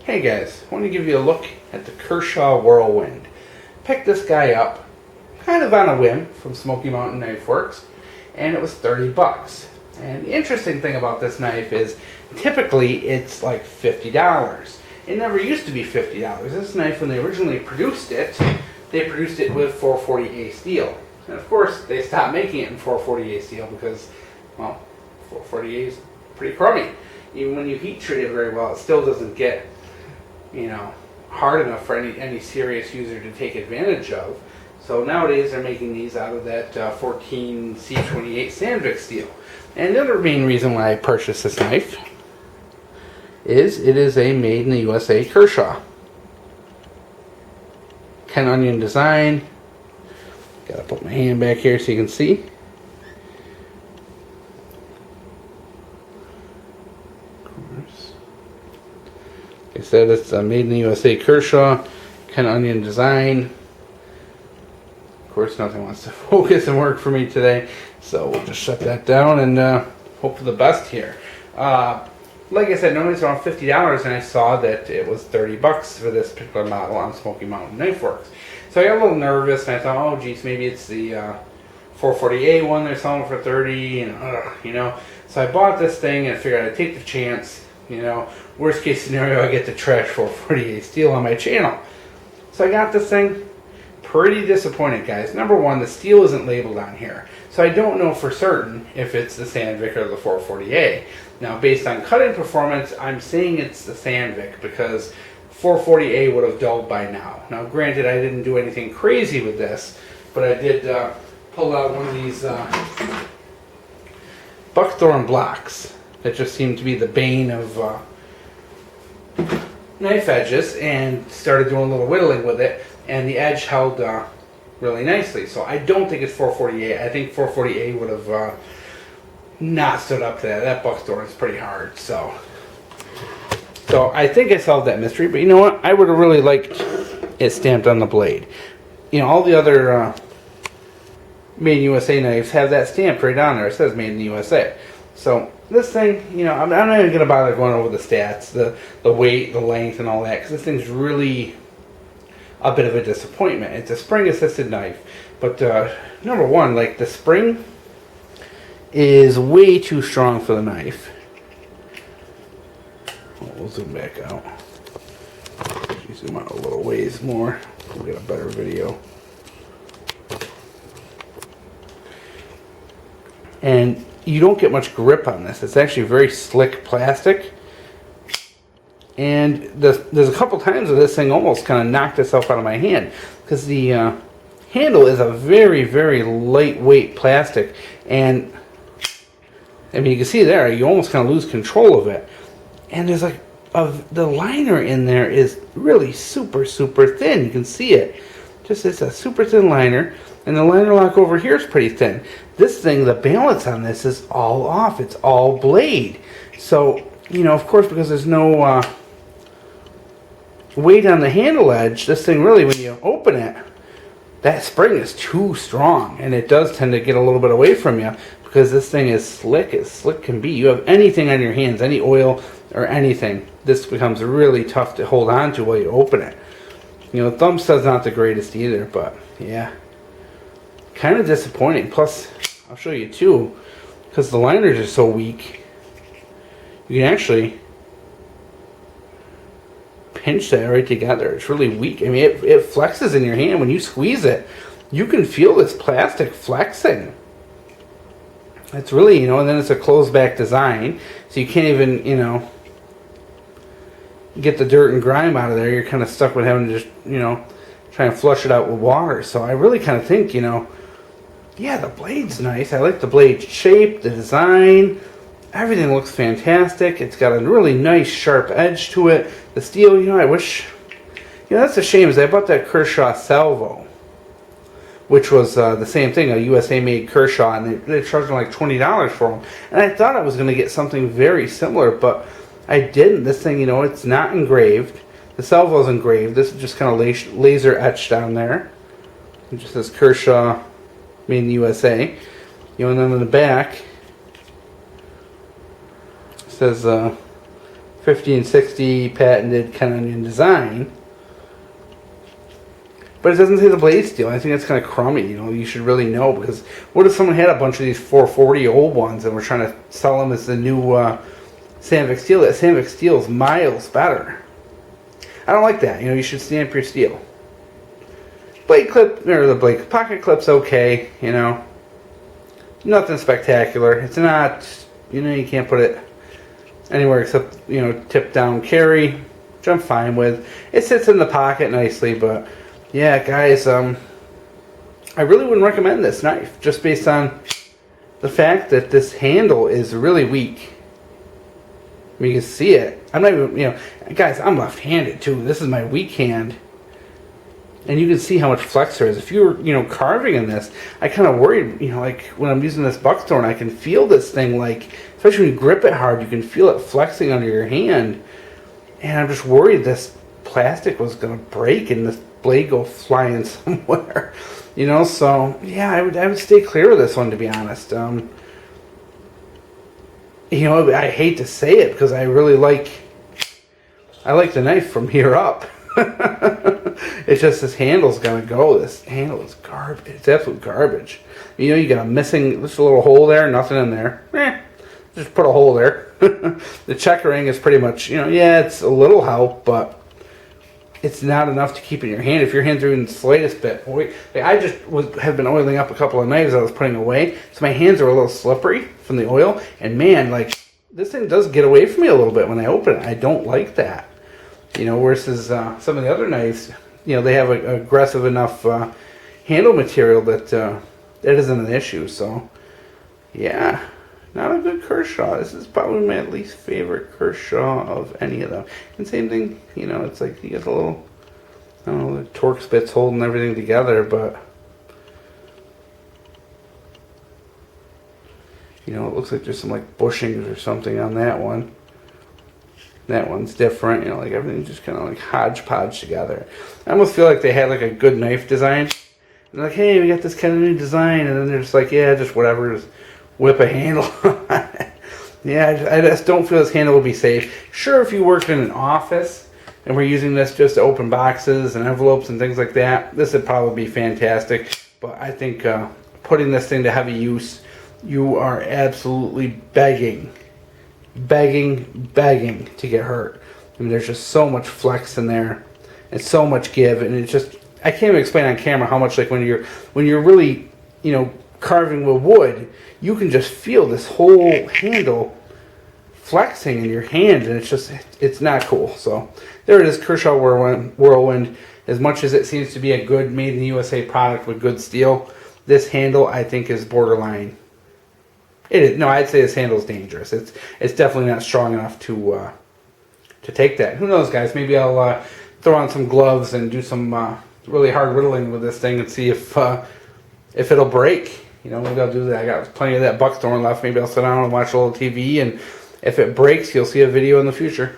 Hey guys, I want to give you a look at the Kershaw Whirlwind. Picked this guy up kind of on a whim from Smoky Mountain Knife Works, and it was 30 bucks. And the interesting thing about this knife is typically it's like $50. It never used to be $50. This knife, when they originally produced it, they produced it with 440A steel. And of course, they stopped making it in 440A steel because, well, 440A is pretty crummy. Even when you heat treat it very well, it still doesn't get, hard enough for any serious user to take advantage of. So nowadays they're making these out of that 14C28 Sandvik steel. And the other main reason why I purchased this knife is it is a made in the USA Kershaw. Ken Onion design. Gotta put my hand back here so you can see. Like I said, it's made in the USA Kershaw, Ken Onion design. Of course, nothing wants to focus and work for me today, so we'll just shut that down and hope for the best here. Like I said, normally it's around $50, and I saw that it was 30 bucks for this particular model on Smoky Mountain Knife Works. So I got a little nervous, and I thought, oh geez, maybe it's the 440A one they're selling for 30, and So I bought this thing and I figured I'd take the chance. Worst case scenario, I get the trash 440A steel on my channel. So I got this thing. Pretty disappointed, guys. Number one, the steel isn't labeled on here, so I don't know for certain if it's the Sandvik or the 440A. Now, based on cutting performance, I'm saying it's the Sandvik because 440A would have dulled by now. Now, granted, I didn't do anything crazy with this, but I did pull out one of these buckthorn blocks that just seemed to be the bane of knife edges, and started doing a little whittling with it, and the edge held really nicely. So I don't think it's 440A. I think 440A would have not stood up to that. That buckthorn is pretty hard. So I think I solved that mystery. But you know what? I would have really liked it stamped on the blade. All the other Made in USA knives have that stamped right on there. It says Made in the USA. So this thing, I'm not even going to bother going over the stats, the weight, the length, and all that, because this thing's really a bit of a disappointment. It's a spring-assisted knife, but number one, like, the spring is way too strong for the knife. We'll zoom back out. Zoom out a little ways more. We'll get a better video. And you don't get much grip on this. It's actually very slick plastic. And there's a couple times where this thing almost kind of knocked itself out of my hand, because the handle is a very, very lightweight plastic, and I mean, you can see there, you almost kind of lose control of it. And there's like the liner in there is really super, super thin. You can see it. It's a super thin liner, and the liner lock over here is pretty thin. This thing, the balance on this is all off. It's all blade. So, of course, because there's no weight on the handle edge, this thing really, when you open it, that spring is too strong, and it does tend to get a little bit away from you, because this thing is slick as slick can be. You have anything on your hands, any oil or anything, this becomes really tough to hold on to while you open it. Thumb stud's not the greatest either, but yeah, kind of disappointing. Plus, I'll show you too, because the liners are so weak, you can actually pinch that right together. It's really weak. I mean, it flexes in your hand when you squeeze it. You can feel this plastic flexing. It's really, and then it's a closed back design, so you can't even, get the dirt and grime out of there. You're kind of stuck with having to just, try and flush it out with water. So I really kind of think, yeah, the blade's nice. I like the blade shape, the design. Everything looks fantastic. It's got a really nice sharp edge to it. The steel, I wish, that's a shame, is I bought that Kershaw Salvo, which was the same thing, a USA made Kershaw, and they charged me like $20 for them. And I thought I was going to get something very similar, but I didn't. This thing, it's not engraved. The Salvo's engraved. This is just kind of laser etched down there. It just says Kershaw Made in the USA. And then in the back, it says 50 and 60 patented Ken Onion design. But it doesn't say the blade steel. I think that's kind of crummy. You know, you should really know, because what if someone had a bunch of these 440 old ones and we're trying to sell them as the new Sandvik steel? That Sandvik steel is miles better. I don't like that. You know, you should stamp your steel. Blade clip, or the blade pocket clip's okay. You know, nothing spectacular. It's not. You know, you can't put it anywhere except, you know, tip down carry, which I'm fine with. It sits in the pocket nicely, but yeah, guys, I really wouldn't recommend this knife, just based on the fact that this handle is really weak. I mean, you can see it. I'm not even, you know, guys, I'm left-handed too. This is my weak hand. And you can see how much flex there is. If you were, you know, carving in this, I kind of worried, you know, like when I'm using this buckthorn, I can feel this thing, like, especially when you grip it hard, you can feel it flexing under your hand. And I'm just worried this plastic was going to break and this blade go flying somewhere. You know, so, yeah, I would stay clear of this one, to be honest. You know, I hate to say it, because I really like the knife from here up. It's just this handle's gonna go. This handle is garbage. It's absolute garbage. You know, you got a missing, just a little hole there, nothing in there. Just put a hole there. The checkering is pretty much, you know, yeah, it's a little help, but it's not enough to keep in your hand. If your hands are even the slightest bit, I just have been oiling up a couple of knives I was putting away, so my hands are a little slippery from the oil. And man, like, this thing does get away from me a little bit when I open it. I don't like that. You know, versus some of the other knives, you know, they have an aggressive enough handle material that that isn't an issue. So, yeah, not a good Kershaw. This is probably my least favorite Kershaw of any of them. And same thing, you know, it's like you get the little, I don't know, the Torx bits holding everything together, but, you know, it looks like there's some like bushings or something on that one. That one's different, you know, like everything's just kind of like hodgepodge together. I almost feel like they had like a good knife design. And they're like, hey, we got this kind of new design. And then they're just like, yeah, just whatever, just whip a handle on it. Yeah, I just don't feel this handle will be safe. Sure, if you worked in an office and we're using this just to open boxes and envelopes and things like that, this would probably be fantastic. But I think putting this thing to heavy use, you are absolutely begging to get hurt. I mean, there's just so much flex in there and so much give, and it's just, I can't even explain on camera how much, like, when you're really, you know, carving with wood, you can just feel this whole handle flexing in your hand, and it's just, it's not cool. So there it is, Kershaw Whirlwind. As much as it seems to be a good made in the USA product with good steel, this handle I think is borderline. It is. No, I'd say this handle's dangerous. It's definitely not strong enough to take that. Who knows, guys? Maybe I'll throw on some gloves and do some really hard whittling with this thing and see if it'll break. You know, maybe I'll do that. I got plenty of that buckthorn left. Maybe I'll sit down and watch a little TV, and if it breaks, you'll see a video in the future.